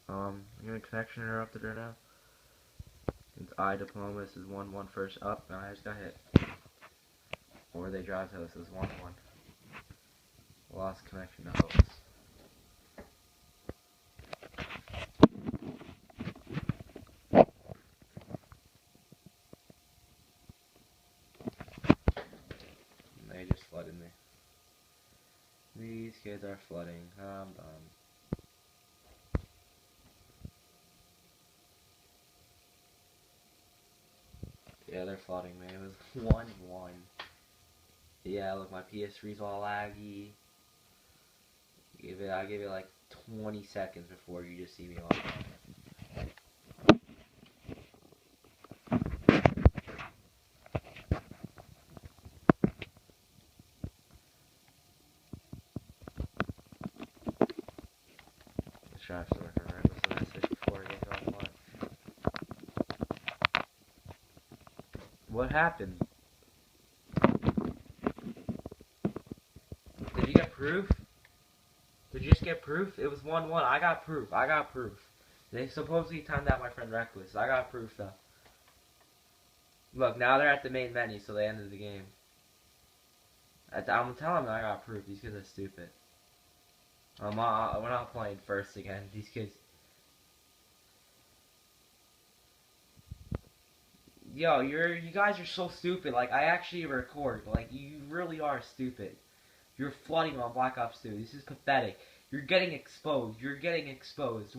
I'm getting connection interrupted right now. It's I Diplomas is 1-1 first up, and I just got hit. Or they drive to us is 1-1. Lost connection to host. And they just flooded me. These kids are flooding. I'm done. Yeah, they're flooding me. It was 1-1. Yeah, look, my PS3's all laggy. I give it like 20 seconds before you just see me log on. The shop's working right. What's the message before it gets offline? What happened? Did you get proof? Did you just get proof? It was 1-1. I got proof. I got proof. They supposedly timed out my friend Reckless. I got proof though. Look, now they're at the main menu, so they ended the game. I'm telling them I got proof. These kids are stupid. We're not playing first again. These kids. Yo, you guys are so stupid. Like, I actually record. Like, you really are stupid. You're flooding on Black Ops 2. This is pathetic. You're getting exposed. You're getting exposed.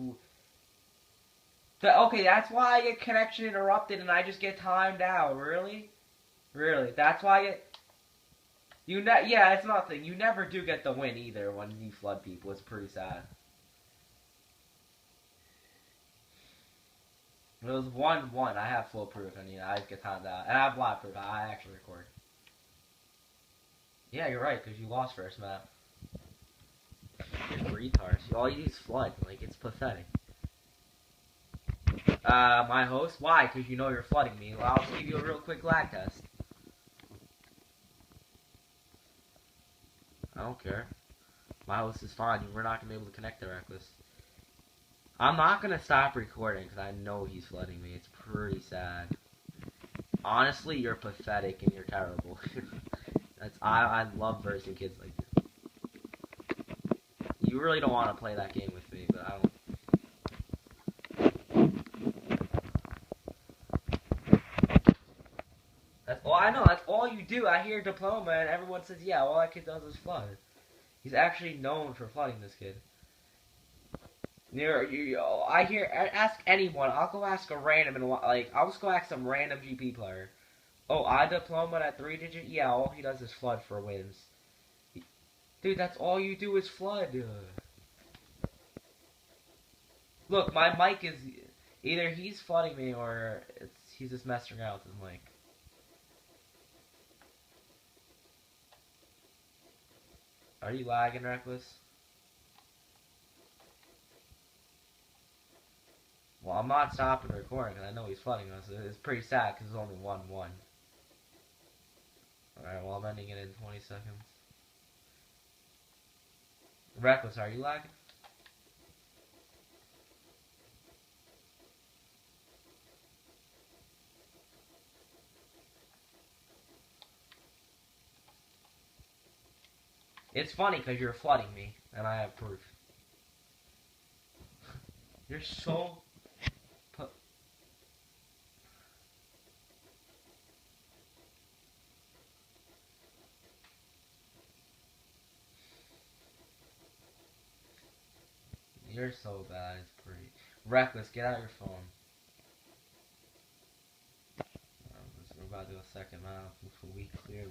Okay, that's why I get connection interrupted and I just get timed out. Really? Really? That's why I get... Yeah, it's nothing. You never do get the win either when you flood people. It's pretty sad. It was 1-1. I have full proof. I mean, I just get timed out. And I have black proof. I actually record. Yeah, you're right, because you lost first map. You're retards. All you do is flood. Like, it's pathetic. My host? Why? Because you know you're flooding me. Well, I'll just give you a real quick lag test. I don't care. My host is fine. We're not going to be able to connect to Reckless. I'm not going to stop recording because I know he's flooding me. It's pretty sad. Honestly, you're pathetic and you're terrible. I love versing kids like this. You really don't want to play that game with me, but I don't. That's all I know. That's all you do. I hear diploma and everyone says, yeah, all that kid does is flood. He's actually known for flooding, this kid. I hear, ask anyone. I'll go ask a random, and like, I'll just go ask some random GP player. Oh, I diploma at 3-digit? Yeah, all he does is flood for wins. Dude, that's all you do is flood. Look, my mic is, either he's flooding me or he's just messing around with his mic. Are you lagging, Reckless? Well, I'm not stopping recording because I know he's flooding us. It's pretty sad because it's only 1-1. Alright, well, I'm ending it in 20 seconds. Reckless, are you lagging? It's funny because you're flooding me, and I have proof. You're so... You're so bad, it's pretty... Reckless, get out your phone. We're about to do a second map before we clear